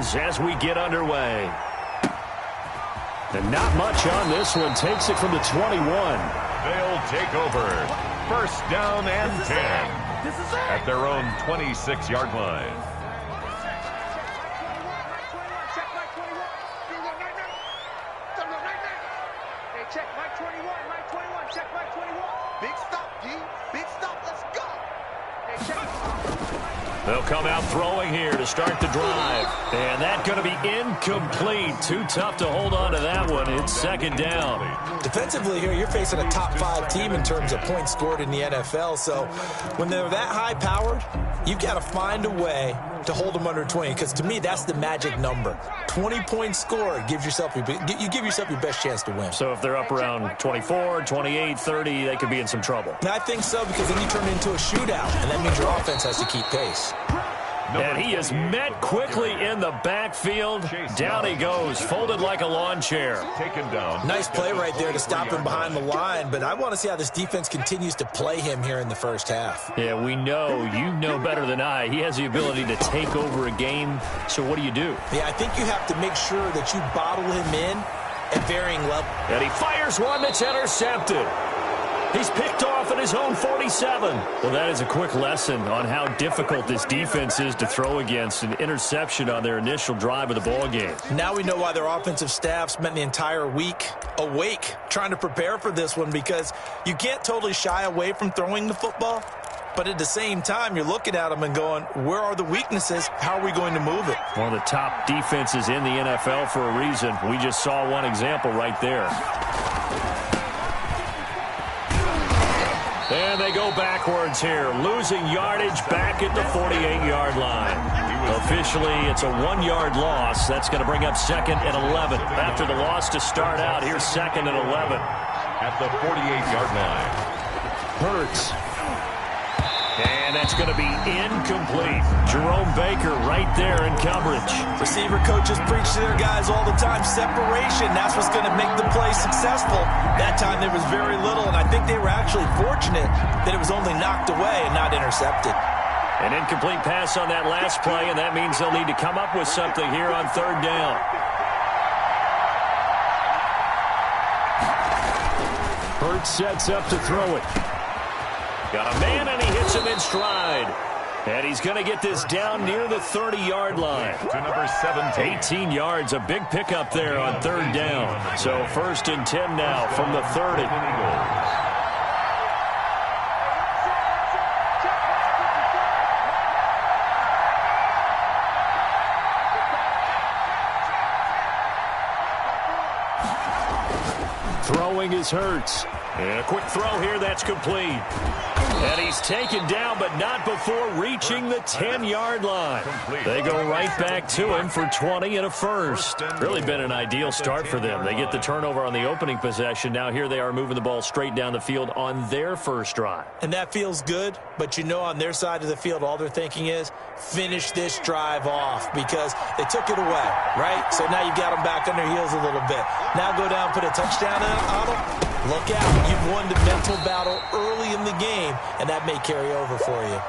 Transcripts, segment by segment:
downs as we get underway. And not much on this one. Takes it from the 21. They'll take over. First down and 10 at their own 26-yard line. Check Mike 21, Mike 21, check Mike 21. Big stop, G. Big stop, let's go. Hey, check. They'll come out throwing here to start the drive. And that's going to be incomplete. Too tough to hold on to that one. It's second down. Defensively here, you're facing a top-5 team in terms of points scored in the NFL. So when they're that high-powered, you've got to find a way to hold them under 20. Because to me, that's the magic number. 20 points scored gives yourself you give yourself your best chance to win. So if they're up around 24, 28, 30, they could be in some trouble. And I think so, because then you turn it into a shootout, and that means your offense has to keep pace. And he is met quickly in the backfield. Down he goes, folded like a lawn chair. Taken down. Nice play right there to stop him behind the line, but I want to see how this defense continues to play him here in the first half. Yeah, we know, you know better than I, he has the ability to take over a game. So what do you do? Yeah, I think you have to make sure that you bottle him in at varying levels. And he fires one that's intercepted. He's picked off at his own 47. Well, that is a quick lesson on how difficult this defense is to throw against. An interception on their initial drive of the ball game. Now we know why their offensive staff spent the entire week awake trying to prepare for this one, because you can't totally shy away from throwing the football. But at the same time, you're looking at them and going, where are the weaknesses? How are we going to move it? One of the top defenses in the NFL for a reason. We just saw one example right there. And they go backwards here, losing yardage back at the 48-yard line. Officially, it's a 1-yard loss. That's going to bring up second and 11. After the loss to start out, here's second and 11. At the 48-yard line. Hurts. And that's going to be incomplete. Jerome Baker right there in coverage. Receiver coaches preach to their guys all the time. Separation, that's what's going to make the play successful. That time there was very little, and I think they were actually fortunate that it was only knocked away and not intercepted. An incomplete pass on that last play, and that means they'll need to come up with something here on third down. Hurts sets up to throw it. Got a man, and he hits him in stride. And he's going to get this down near the 30-yard line. To number 17. 18 yards, a big pickup there on third down. So first and 10 now from the 30. Throwing is Hurts. And a quick throw here, that's complete. And he's taken down, but not before reaching the 10-yard line. They go right back to him for 20 and a first. Really been an ideal start for them. They get the turnover on the opening possession. Now here they are moving the ball straight down the field on their first drive. And that feels good, but you know on their side of the field, all they're thinking is, finish this drive off, because they took it away, right? So now you've got them back on their heels a little bit. Now go down, put a touchdown on them. Look out. You've won the mental battle early in the game, and that may carry over for you.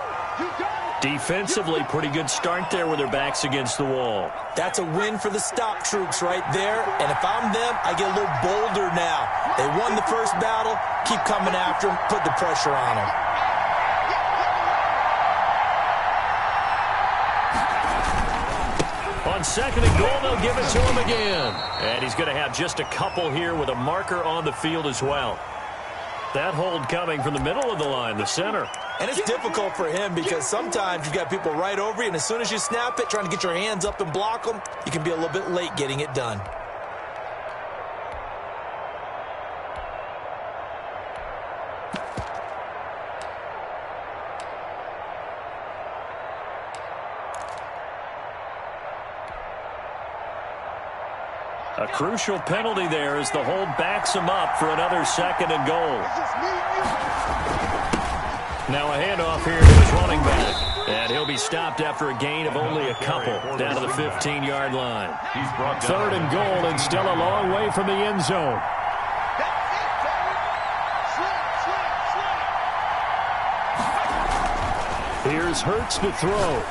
Defensively, pretty good start there with their backs against the wall. That's a win for the stop troops right there, and if I'm them, I get a little bolder now. They won the first battle. Keep coming after them. Put the pressure on them. On second and goal, they'll give it to him again. And he's going to have just a couple here with a marker on the field as well. That hold coming from the middle of the line, the center. And it's difficult for him because sometimes you've got people right over you, and as soon as you snap it, trying to get your hands up and block them, you can be a little bit late getting it done. A crucial penalty there as the hold backs him up for another second and goal. Now a handoff here to his running back. And he'll be stopped after a gain of only a couple down to the 15-yard line. Third and goal and still a long way from the end zone. Here's Hurts to throw.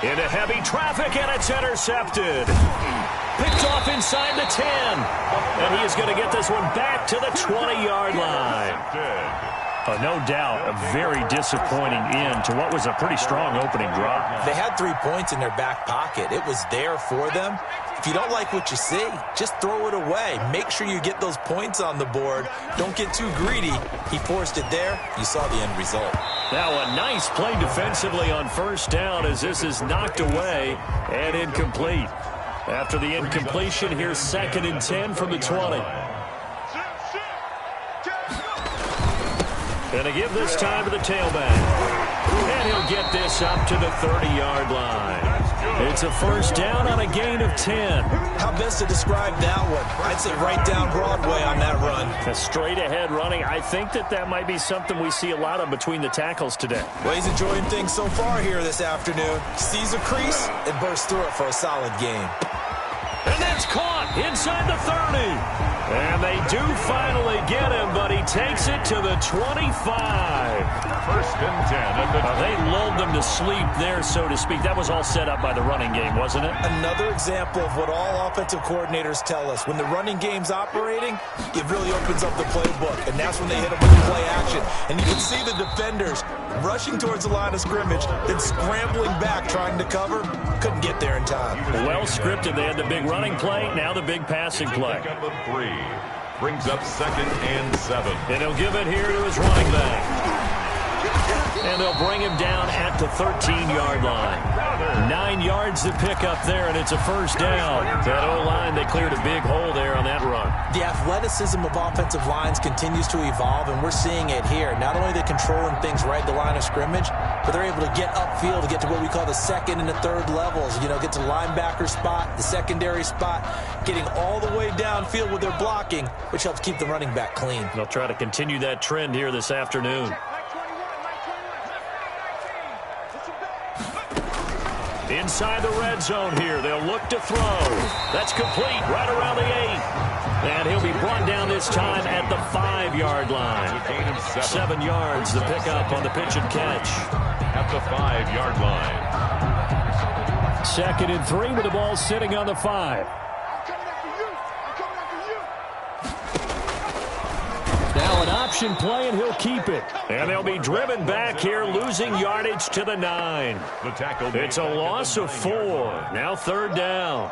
Into heavy traffic, and it's intercepted. Picked off inside the 10. And he is going to get this one back to the 20-yard line. No doubt, a very disappointing end to what was a pretty strong opening drive. They had 3 points in their back pocket. It was there for them. If you don't like what you see, just throw it away. Make sure you get those points on the board. Don't get too greedy. He forced it there. You saw the end result. Now a nice play defensively on first down as this is knocked away and incomplete. After the incompletion, here's 2nd and 10 from the 20. And to give this time to the tailback. And he'll get this up to the 30-yard line. It's a first down on a gain of 10. How best to describe that one? I'd say right down Broadway on that run. A straight-ahead running. I think that might be something we see a lot of between the tackles today. Well, he's enjoying things so far here this afternoon. Sees a crease and bursts through it for a solid gain. And that's caught inside the 30. And they do finally get him, but he takes it to the 25. 1st and 10 at the They lulled them to sleep there, so to speak. That was all set up by the running game, wasn't it? Another example of what all offensive coordinators tell us. When the running game's operating, it really opens up the playbook, and that's when they hit them with the play action. And you can see the defenders rushing towards the line of scrimmage, then scrambling back trying to cover. Couldn't get there in time. Well scripted. They had the big running play, now the big passing play. Brings up 2nd and 7. And he'll give it here to his running back. And they'll bring him down at the 13-yard line. 9 yards to pick up there, and it's a first down. That O-line, they cleared a big hole there on that run. The athleticism of offensive lines continues to evolve, and we're seeing it here. Not only are they controlling things right at the line of scrimmage, but they're able to get upfield to get to what we call the 2nd and the 3rd levels. You know, get to the linebacker spot, the secondary spot, getting all the way downfield with their blocking, which helps keep the running back clean. They'll try to continue that trend here this afternoon. Inside the red zone here, they'll look to throw. That's complete right around the 8. And he'll be brought down this time at the 5-yard line. 7 yards to pick up on the pitch and catch. At the 5-yard line. 2nd and 3 with the ball sitting on the 5. Now an option play, and he'll keep it. And they'll be driven back here, losing yardage to the 9. It's a loss of 4. Now 3rd down.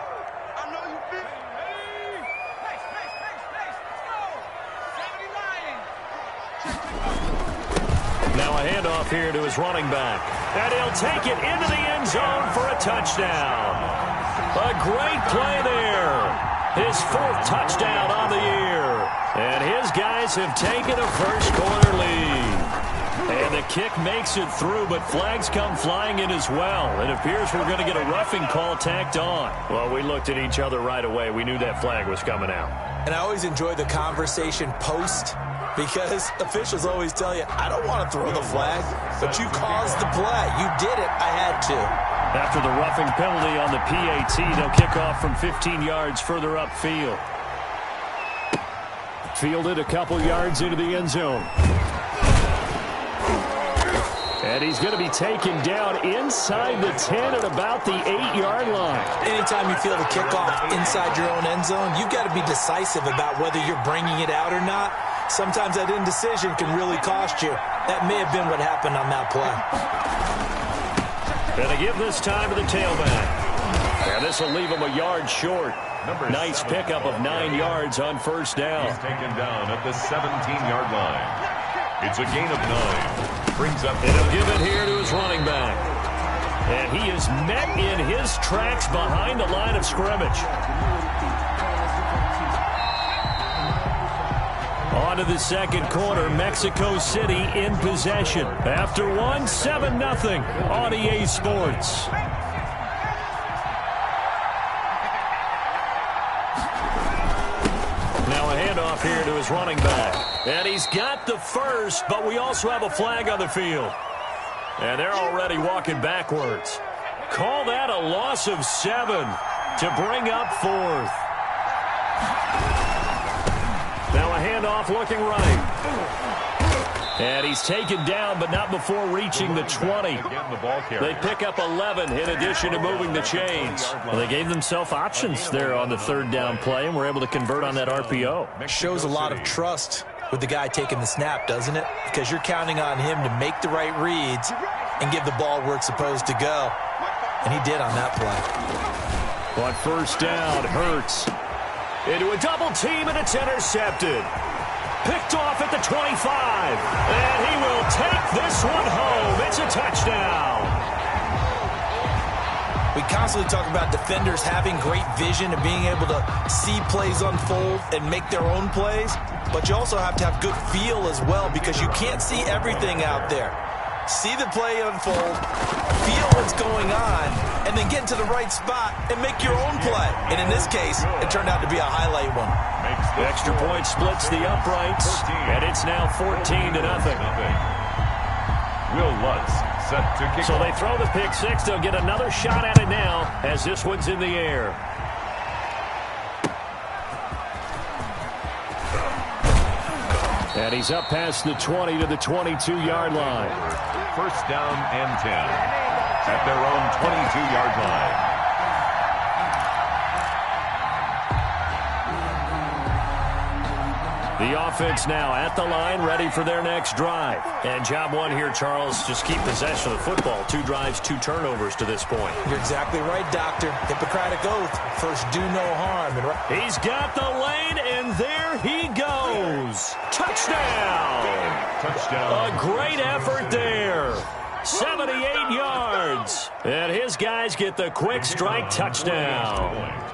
Now a handoff here to his running back. And he'll take it into the end zone for a touchdown. A great play there. His 4th touchdown on the year. And his guys have taken a first-quarter lead. And the kick makes it through, but flags come flying in as well. It appears we're going to get a roughing call tacked on. Well, we looked at each other right away. We knew that flag was coming out. And I always enjoy the conversation post, because officials always tell you, I don't want to throw the flag, but you caused the play. You did it. I had to. After the roughing penalty on the PAT, they'll kick off from 15 yards further upfield. Fielded a couple yards into the end zone. And he's going to be taken down inside the 10 at about the 8-yard line. Anytime you feel the kickoff inside your own end zone, you've got to be decisive about whether you're bringing it out or not. Sometimes that indecision can really cost you. That may have been what happened on that play. And they give this time to the tailback. And this will leave him a yard short. Nice pickup of 9 yards on first down. He's taken down at the 17-yard line. It's a gain of 9. Brings up. And he'll give it here to his running back. And he is met in his tracks behind the line of scrimmage. On to the second quarter, Mexico City in possession. After one, 7-0 on EA Sports. Now a handoff here to his running back. And he's got the first, but we also have a flag on the field. And they're already walking backwards. Call that a loss of 7 to bring up 4th. Now a handoff looking right. And he's taken down, but not before reaching the 20. They pick up 11 in addition to moving the chains. Well, they gave themselves options there on the third down play, and were able to convert on that RPO. Shows a lot of trust with the guy taking the snap, doesn't it? Because you're counting on him to make the right reads and give the ball where it's supposed to go. And he did on that play. On first down, Hurts into a double team, and it's intercepted. Picked off at the 25, and he will take this one home. It's a touchdown. We constantly talk about defenders having great vision and being able to see plays unfold and make their own plays, but you also have to have good feel as well, because you can't see everything out there. See the play unfold, feel what's going on, and then get into the right spot and make your own play. And in this case, it turned out to be a highlight one. The extra point splits the uprights, and it's now 14-0. Will Lutz set to kick. So they throw the pick six. They'll get another shot at it now as this one's in the air. And he's up past the 20 to the 22-yard line. First down and 10 at their own 22-yard line. The offense now at the line, ready for their next drive. And job one here, Charles, just keep possession of the football. 2 drives, 2 turnovers to this point. You're exactly right, Doctor. Hippocratic oath. First, do no harm. And he's got the lane, and there he goes. Touchdown. Touchdown. A great effort there. 78 yards. And his guys get the quick strike touchdown.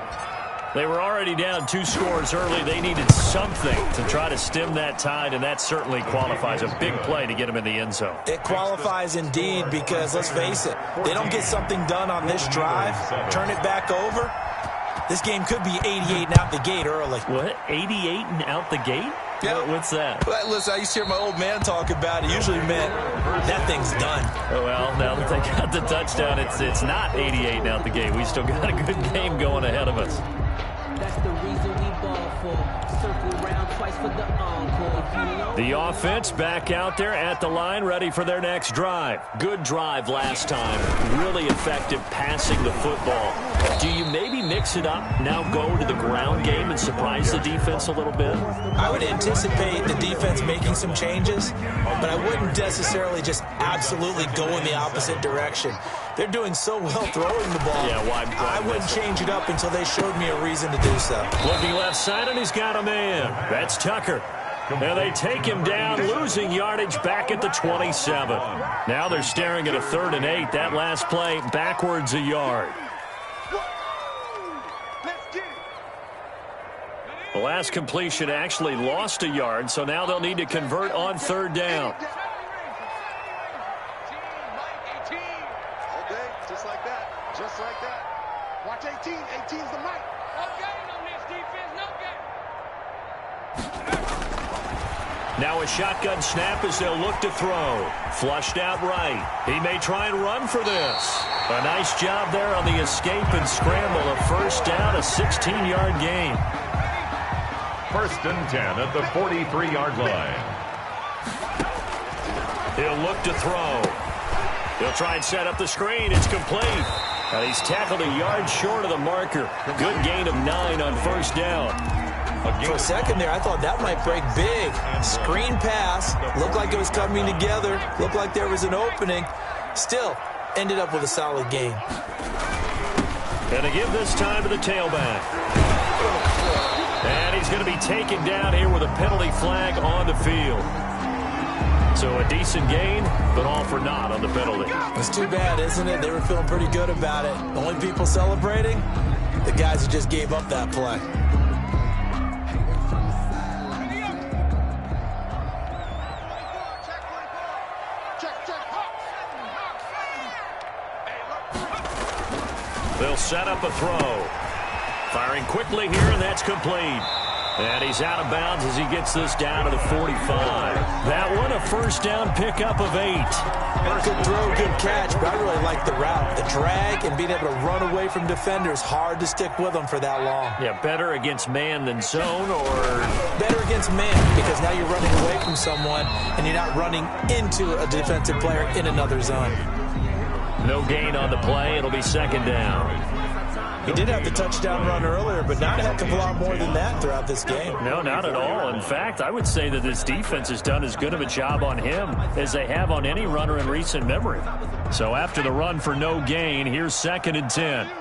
They were already down 2 scores early. They needed something to try to stem that tide, and that certainly qualifies. A big play to get them in the end zone. It qualifies indeed, because let's face it, they don't get something done on this drive, turn it back over, this game could be 88 and out the gate early. What? 88 and out the gate? Yeah. What's that? Well, listen, I used to hear my old man talk about it. Usually meant that thing's done. Oh, well, now that they got the touchdown, it's not 88 and out the gate. We still got a good game going ahead of us. That's the reason we ball for. Circle round twice for the encore. The offense back out there at the line, ready for their next drive. Good drive last time. Really effective passing the football. Do you maybe mix it up, now go to the ground game and surprise the defense a little bit? I would anticipate the defense making some changes, but I wouldn't necessarily just absolutely go in the opposite direction. They're doing so well throwing the ball. Yeah, why I wouldn't change it up until they showed me a reason to do so. Looking left side, and he's got a man. That's Tucker. And they take him down, losing yardage back at the 27. Now they're staring at a 3rd and 8. That last play, backwards a yard. The last completion actually lost a yard, so now they'll need to convert on 3rd down. Just like that. Just like that. Watch 18. 18's the mic. No game on this defense. No game. Now a shotgun snap as they'll look to throw. Flushed out right. He may try and run for this. A nice job there on the escape and scramble. A first down, a 16-yard gain. First and 10 at the 43-yard line. He'll look to throw. He'll try and set up the screen. It's complete. And he's tackled a yard short of the marker. Good gain of 9 on first down. For a second there, I thought that might break big. Screen pass. Looked like it was coming together. Looked like there was an opening. Still, ended up with a solid gain. And to give this time to the tailback. And he's going to be taken down here with a penalty flag on the field. So a decent gain, but all for naught on the penalty. It's too bad, isn't it? They were feeling pretty good about it. The only people celebrating, the guys who just gave up that play. They'll set up a throw. Firing quickly here, and that's complete. And he's out of bounds as he gets this down to the 45. That one, a first down pickup of 8. Good throw, good catch, but I really like the route. The drag and being able to run away from defenders, hard to stick with them for that long. Yeah, better against man than zone, or? Better against man, because now you're running away from someone and you're not running into a defensive player in another zone. No gain on the play. It'll be second down. He did have the touchdown run earlier, but not a heck of a lot more than that throughout this game. No, not at all. In fact, I would say that this defense has done as good of a job on him as they have on any runner in recent memory. So after the run for no gain, here's 2nd and 10. Hey,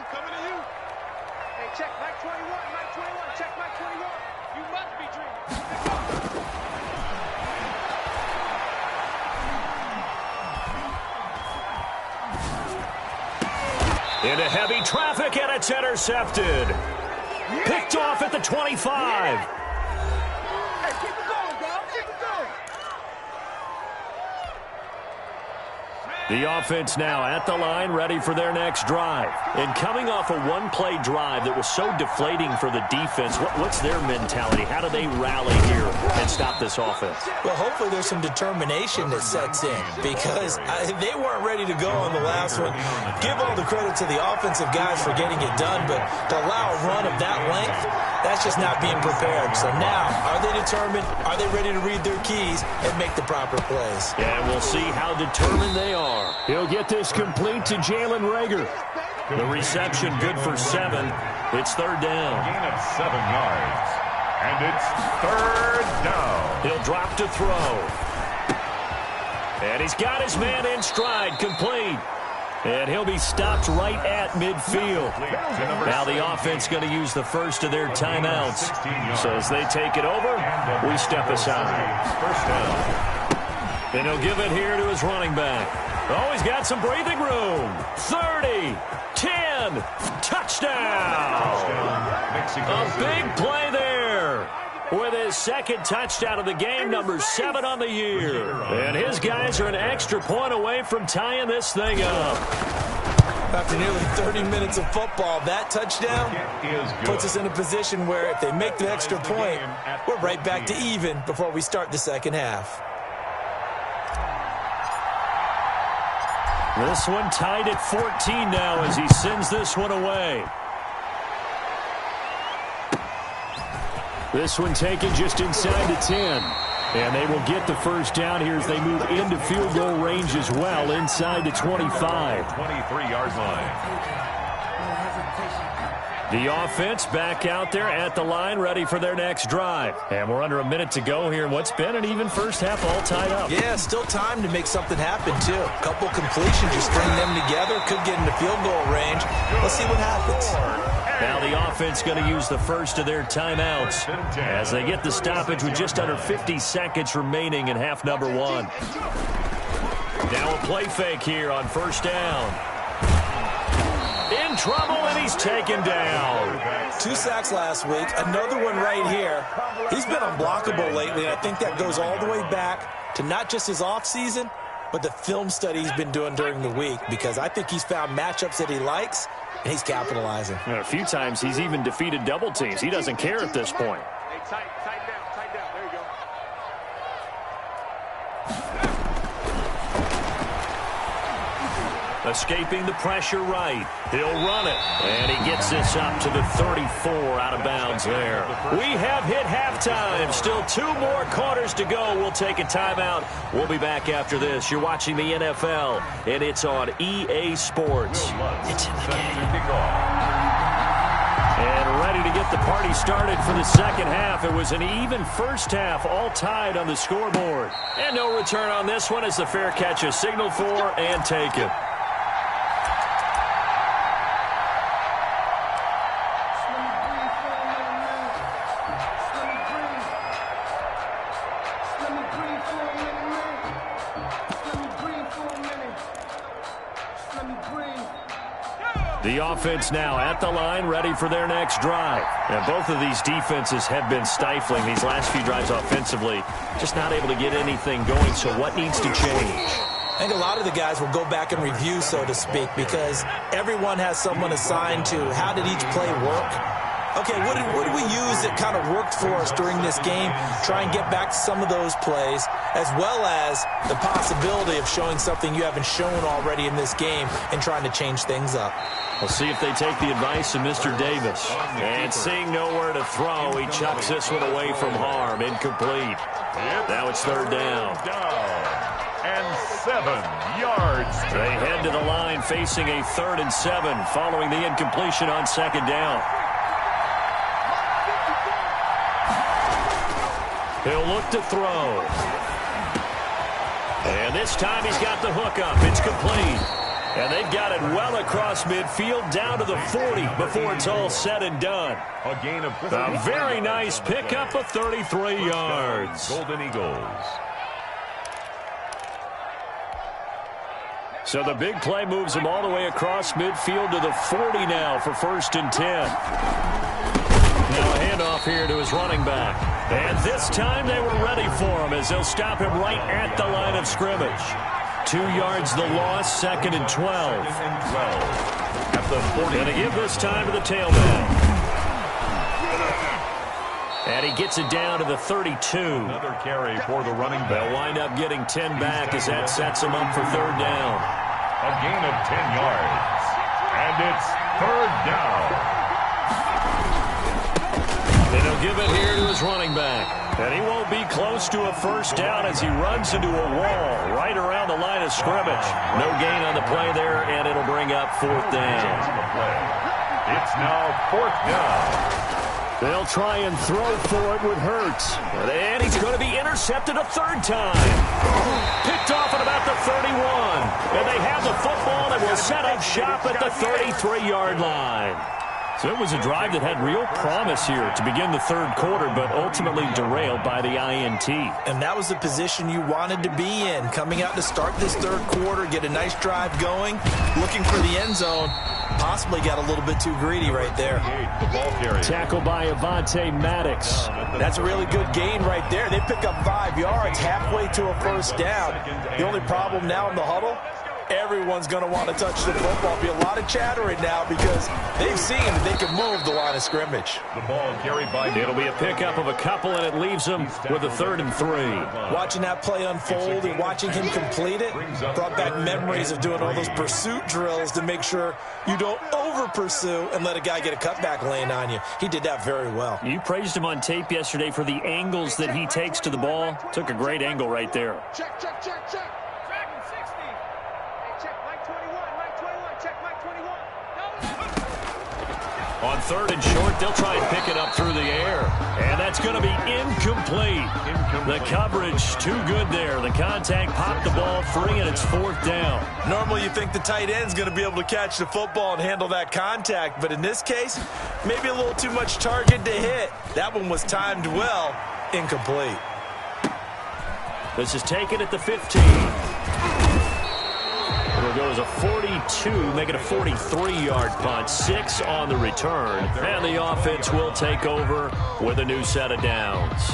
check Mike 21, Mike 21, check Mike 21. You must be dreaming. Into heavy traffic, and it's intercepted. Picked off at the 25. Hey, keep it going, dog. Keep it going. The offense now at the line, ready for their next drive. And coming off a one-play drive that was so deflating for the defense, what's their mentality? How do they rally here and stop this offense? Well, hopefully there's some determination that sets in, because they weren't ready to go on the last one. Give all the credit to the offensive guys for getting it done, but to allow a run of that length, that's just not being prepared. So now, are they determined? Are they ready to read their keys and make the proper plays? And we'll see how determined they are. He'll get this complete to Jalen Reagor. The reception good for 7. It's 3rd down. Gain of 7 yards. And it's 3rd down. He'll drop to throw. And he's got his man in stride, complete. And he'll be stopped right at midfield. Now the offense going to use the first of their timeouts. So as they take it over, we step aside. First down. And he'll give it here to his running back. Oh, he's got some breathing room. 30, 10, touchdown. A big play there. With his 2nd touchdown of the game, number 7 on the year. And his guys are an extra point away from tying this thing up. After nearly 30 minutes of football, that touchdown puts us in a position where if they make the extra point, we're right back to even before we start the second half. This one tied at 14 now as he sends this one away. This one taken just inside the 10. And they will get the first down here as they move into field goal range as well, inside the 25. 23-yard line. The offense back out there at the line, ready for their next drive. And we're under a minute to go here in what's been an even first half, all tied up. Yeah, still time to make something happen, too. A couple completions, you string them together, could get into field goal range. Let's see what happens. Now the offense going to use the first of their timeouts as they get the stoppage with just under 50 seconds remaining in half number 1. Now a play fake here on first down. In trouble, and he's taken down. 2 sacks last week, another one right here. He's been unblockable lately, and I think that goes all the way back to not just his offseason, but the film study he's been doing during the week, because I think he's found matchups that he likes, and he's capitalizing. And a few times he's even defeated double teams. He doesn't care at this point. Hey, tight down, there you go. Escaping the pressure right. He'll run it. And he gets this up to the 34 out of bounds there. We have hit halftime. Still 2 more quarters to go. We'll take a timeout. We'll be back after this. You're watching the NFL, and it's on EA Sports. It's in the game. And ready to get the party started for the second half. It was an even first half, all tied on the scoreboard. And no return on this one as the fair catch is signaled for and taken. The offense now at the line, ready for their next drive. And both of these defenses have been stifling these last few drives offensively. Just not able to get anything going, so what needs to change? I think a lot of the guys will go back and review, so to speak, because everyone has someone assigned to how did each play work. okay, what did we use that kind of worked for us during this game? Try and get back to some of those plays, as well as the possibility of showing something you haven't shown already in this game and trying to change things up. We'll see if they take the advice of Mr. Davis. And seeing nowhere to throw, he chucks this one away from harm. Incomplete. Now it's third down. And 7 yards. They head to the line facing a 3rd and 7 following the incompletion on second down. He'll look to throw. And this time he's got the hook up. It's complete. And they've got it well across midfield down to the 40 before it's all said and done. A gain of A very nice pickup of 33 yards. Golden Eagles. So the big play moves him all the way across midfield to the 40 now for 1st and 10. Now a handoff here to his running back. And this time they were ready for him as they'll stop him right at the line of scrimmage. 2 yards the loss, 2nd and 12. At the 40. Going to give this time to the tailback. And he gets it down to the 32. Another carry for the running back. They'll wind up getting 10 back as that sets him up for 3rd down. A gain of 10 yards. And it's 3rd down. And he'll give it here to his running back. And he won't be close to a 1st down as he runs into a wall right around the line of scrimmage. No gain on the play there, and it'll bring up 4th down. It's now 4th down. They'll try and throw for it with Hurts. And he's going to be intercepted a 3rd time. Picked off at about the 31. And they have the football and will set up shop at the 33-yard line. So it was a drive that had real promise here to begin the 3rd quarter, but ultimately derailed by the INT. And that was the position you wanted to be in, coming out to start this 3rd quarter, get a nice drive going, looking for the end zone. Possibly got a little bit too greedy right there. Tackle by Avonte Maddox. That's a really good gain right there. They pick up 5 yards halfway to a 1st down. The only problem now in the huddle, everyone's going to want to touch the football. Be a lot of chattering now because they've seen that they can move the line of scrimmage. The ball carried by. It'll be a pickup of a couple, and it leaves them with a 3rd and 3. Watching that play unfold and watching him complete it brought back memories of doing all those pursuit drills to make sure you don't over-pursue and let a guy get a cutback lane on you. He did that very well. You praised him on tape yesterday for the angles that he takes to the ball. Took a great angle right there. Check, check, check, check. Dragon 60. Hey, check, Mike 21, Mike 21, check, Mike 21. On 3rd and short, they'll try and pick it up through the air. And that's going to be incomplete. The coverage too good there. The contact popped the ball free, and it's 4th down. Normally you think the tight end's going to be able to catch the football and handle that contact, but in this case, maybe a little too much target to hit. That one was timed well. Incomplete. This is taken at the 15. It'll go as a 42, make it a 43-yard punt. 6 on the return. And the offense will take over with a new set of downs.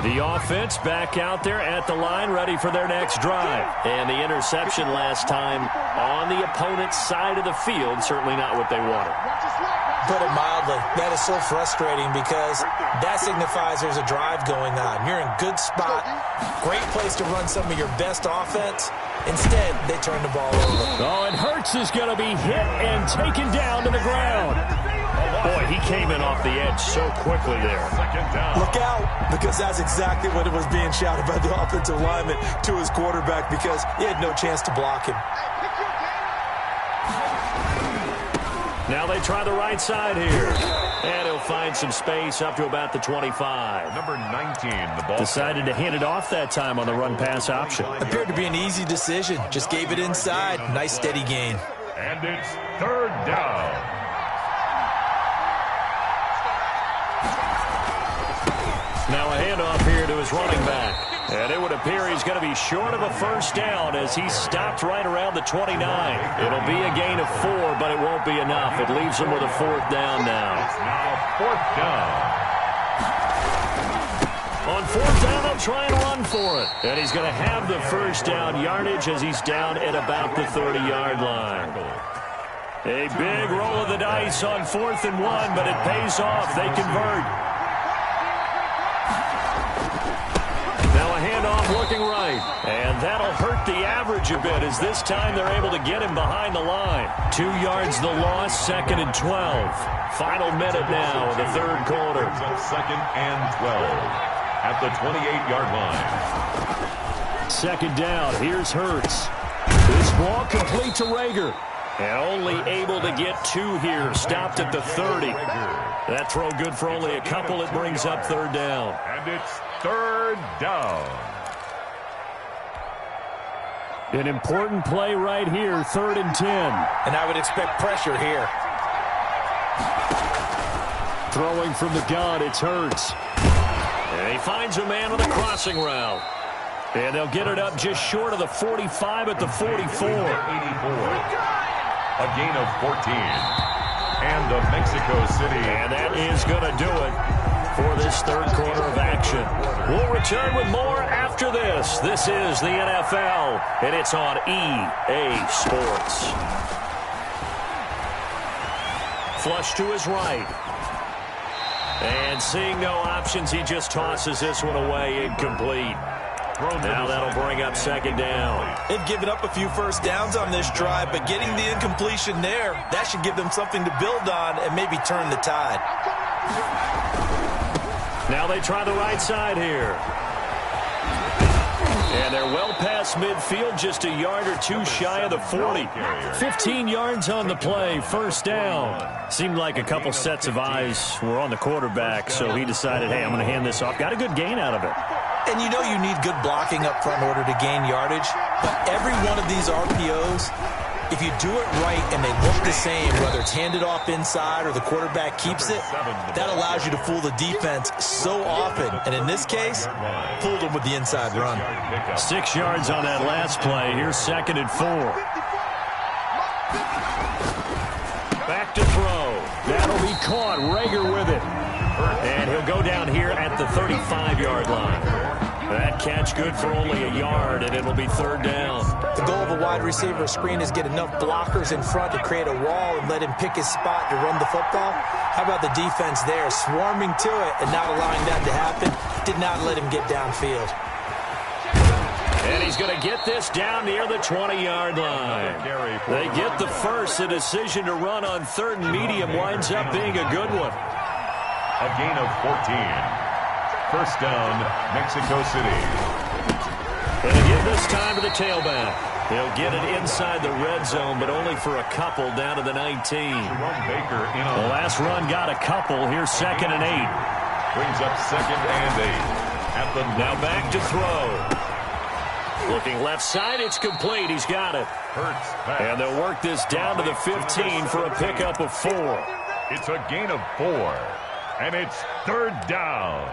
The offense back out there at the line, ready for their next drive. And the interception last time on the opponent's side of the field, certainly not what they wanted. Put it mildly, that is so frustrating because that signifies there's a drive going on. You're in a good spot, great place to run some of your best offense. Instead, they turn the ball over. Oh, and Hurts is going to be hit and taken down to the ground. Boy, he came in off the edge so quickly there. Look out, because that's exactly what it was being shouted by the offensive lineman to his quarterback because he had no chance to block him. Now they try the right side here. And he'll find some space up to about the 25. Number 19, the ball. Decided to hand it off that time on the run-pass option. Appeared to be an easy decision. Just gave it inside. Nice steady gain. And it's 3rd down. Now a handoff here to his running back. And it would appear he's going to be short of a 1st down as he stopped right around the 29. It'll be a gain of 4, but it won't be enough. It leaves him with a 4th down now. It's now 4th down. On 4th down, they'll try and run for it. And he's going to have the 1st down yardage as he's down at about the 30-yard line. A big roll of the dice on 4th and 1, but it pays off. They convert. Now a handoff looking right. And that'll hurt the average a bit as this time they're able to get him behind the line. 2 yards the loss, 2nd and 12. Final minute now of the third quarter. 2nd and 12 at the 28-yard line. 2nd down. Here's Hurts. This ball complete to Rager. And only able to get 2 here. Stopped at the 30. That throw good for only a couple. It brings up 3rd down. And it's 3rd down. An important play right here, 3rd and 10. And I would expect pressure here. Throwing from the gun, it's Hurts. And he finds a man on a crossing route. And they'll get it up just short of the 45 at the 44. 84. A gain of 14. And the Mexico City. And that is going to do it for this third quarter of action. We'll return with more after this. This is the NFL, and it's on EA Sports. Flush to his right. And seeing no options, he just tosses this one away, incomplete. Now that'll bring up 2nd down. They've given up a few first downs on this drive, but getting the incompletion there, that should give them something to build on and maybe turn the tide. Now they try the right side here. And they're well past midfield, just a yard or 2 shy of the 40. 15 yards on the play, 1st down. Seemed like a couple sets of eyes were on the quarterback, so he decided, hey, I'm going to hand this off. Got a good gain out of it. And you know you need good blocking up front in order to gain yardage. But every one of these RPOs, if you do it right and they look the same, whether it's handed off inside or the quarterback keeps it, that allows you to fool the defense so often. And in this case, fooled them with the inside run. 6 yards on that last play. Here's 2nd and 4. Back to throw. That'll be caught. Rager with it. And he'll go down here at the 35-yard line. That catch good for only a yard, and it'll be 3rd down. The goal of a wide receiver screen is get enough blockers in front to create a wall and let him pick his spot to run the football. How about the defense there, swarming to it and not allowing that to happen? Did not let him get downfield. And he's going to get this down near the 20-yard line. They get the first. The decision to run on 3rd and medium winds up being a good one. A gain of 14. 1st down, Mexico City. And again this time to the tailback. He'll get it inside the red zone, but only for a couple down to the 19. The last run got a couple. Here's 2nd and 8. Brings up 2nd and 8. Now back to throw. Looking left side, it's complete. He's got it. And they'll work this down to the 15 for a pickup of 4. It's a gain of 4. And it's 3rd down.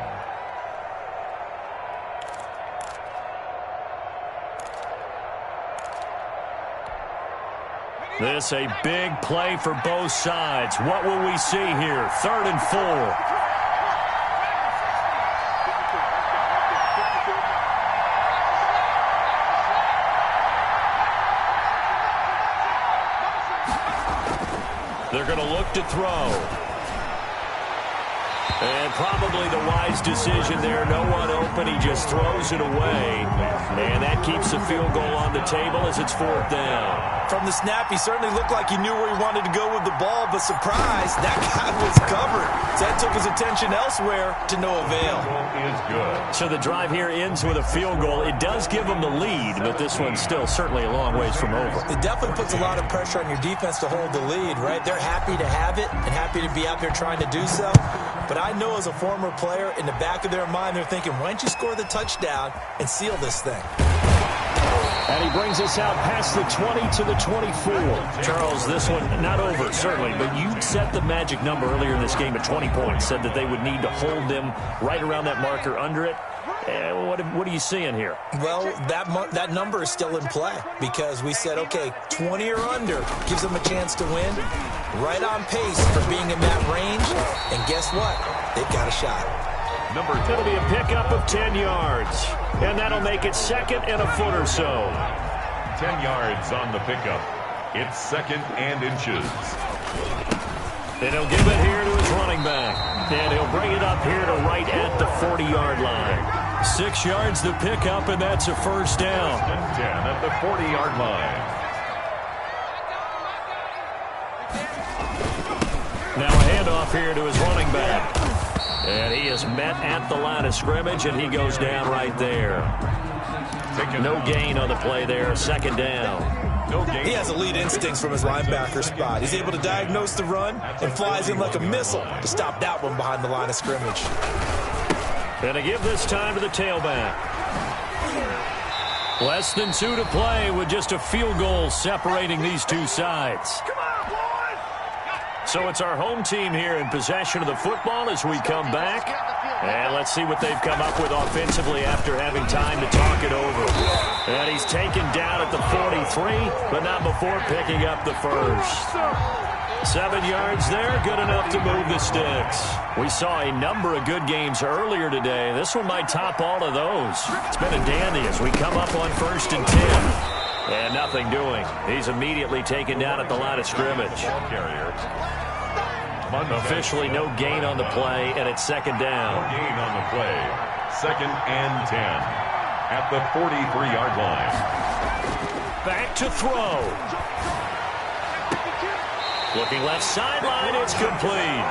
This a big play for both sides. What will we see here? 3rd and 4. They're going to look to throw. And probably the wise decision there. No one open. He just throws it away. And that keeps the field goal on the table as it's 4th down. From the snap, he certainly looked like he knew where he wanted to go with the ball, but surprise, that guy was covered. So that took his attention elsewhere to no avail. Is good. So the drive here ends with a field goal. It does give them the lead, but this one's still certainly a long ways from over. It definitely puts a lot of pressure on your defense to hold the lead, right? They're happy to have it and happy to be out there trying to do so. But I know as a former player, in the back of their mind, they're thinking, why don't you score the touchdown and seal this thing? And he brings us out past the 20 to the 24. Charles, this one not over, certainly, but you set the magic number earlier in this game at 20 points, said that they would need to hold them right around that marker under it. What are you seeing here? Well, that number is still in play because we said, okay, 20 or under gives them a chance to win. Right on pace for being in that range. And guess what? They've got a shot. It'll be a pickup of 10 yards. And that'll make it 2nd and a foot or so. 10 yards on the pickup. It's 2nd and inches. And he'll give it here to his running back. And he'll bring it up here to right at the 40-yard line. 6 yards to pick up, and that's a first down. 10 at the 40-yard line. Now a handoff here to his running back. And he is met at the line of scrimmage, and he goes down right there. No gain on the play there, 2nd down. He has elite instincts from his linebacker spot. He's able to diagnose the run and flies in like a missile to stop that one behind the line of scrimmage. And to give this time to the tailback. Less than 2 to play with just a field goal separating these two sides. So it's our home team here in possession of the football as we come back. And let's see what they've come up with offensively after having time to talk it over. And he's taken down at the 43, but not before picking up the first. 7 yards there, good enough to move the sticks. We saw a number of good games earlier today. This one might top all of those. It's been a dandy as we come up on 1st and 10. And nothing doing. He's immediately taken down at the line of scrimmage. Officially no gain on the play, and it's 2nd down. No gain on the play. 2nd and 10 at the 43-yard line. Back to throw. Looking left sideline, it's complete.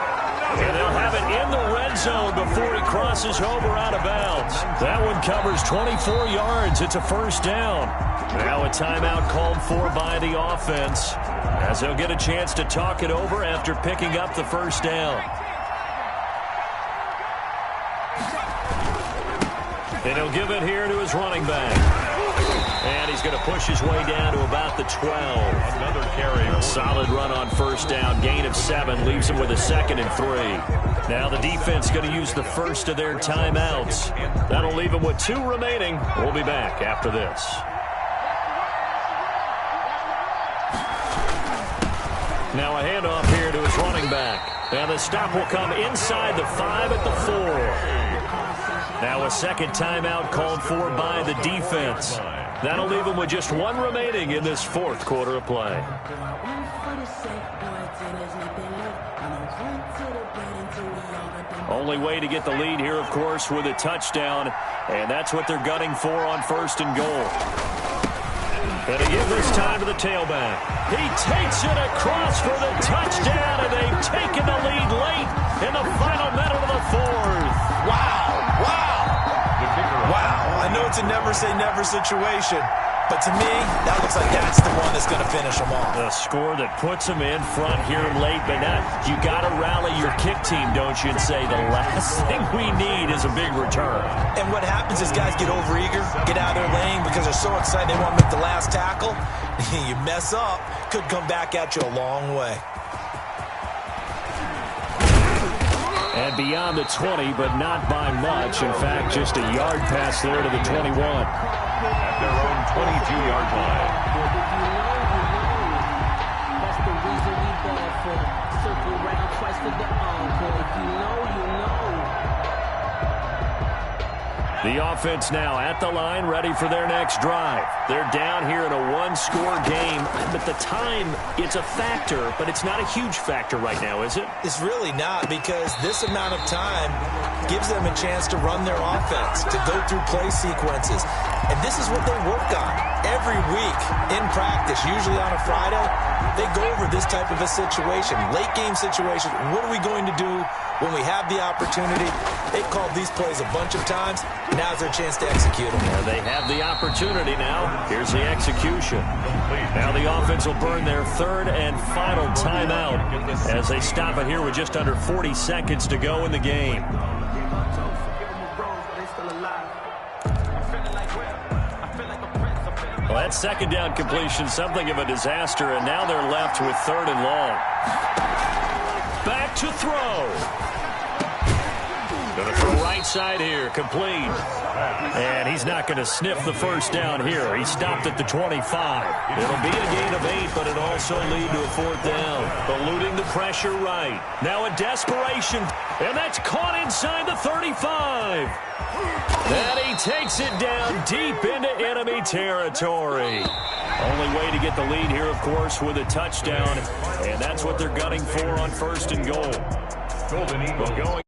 And they'll have it in the red zone before he crosses over out of bounds. That one covers 24 yards. It's a first down. Now a timeout called for by the offense as they'll get a chance to talk it over after picking up the first down. And he'll give it here to his running back. And he's going to push his way down to about the 12. Another carry. A solid run on first down. Gain of 7 leaves him with a 2nd and 3. Now the defense going to use the first of their timeouts. That'll leave him with 2 remaining. We'll be back after this. Now a handoff here to his running back. And the stop will come inside the 5 at the 4. Now a second timeout called for by the defense. That'll leave him with just 1 remaining in this 4th quarter of play. Only way to get the lead here, of course, with a touchdown. And that's what they're gunning for on 1st and goal. And to give this time to the tailback. He takes it across for the touchdown, and they've taken the lead late in the final minute of the 4th. Wow. I know it's a never-say-never situation, but to me, that looks like that's the one that's going to finish them off. The score that puts them in front here late, but not. You got to rally your kick team, don't you, and say the last thing we need is a big return. And what happens is guys get overeager, get out of their lane because they're so excited they want to make the last tackle. You mess up, could come back at you a long way. And beyond the 20, but not by much. In fact, just a yard pass there to the 21. At their own 22-yard line. That's the reason we ball for. Circle round twice for the encore. If you know, you know. The offense now at the line, ready for their next drive. They're down here in a 1-score game, but the time, it's a factor, but it's not a huge factor right now, is it? It's really not, because this amount of time gives them a chance to run their offense, to go through play sequences. And this is what they work on every week in practice, usually on a Friday. They go over this type of a situation, late game situation. What are we going to do when we have the opportunity? They've called these plays a bunch of times. Now's their chance to execute them. Yeah, they have the opportunity now. Here's the execution. Now the offense will burn their 3rd and final timeout as they stop it here with just under 40 seconds to go in the game. Well, that 2nd down completion, something of a disaster, and now they're left with 3rd and long. Back to throw. Going to throw right side here, complete. And he's he's not going to sniff the first down here. He stopped at the 25. It'll be a gain of 8, but it also lead to a 4th down. Eluding the pressure right. Now a desperation, and that's caught inside the 35. And he takes it down deep into enemy territory. Only way to get the lead here, of course, with a touchdown, and that's what they're gunning for on 1st and goal. Golden Eagle going.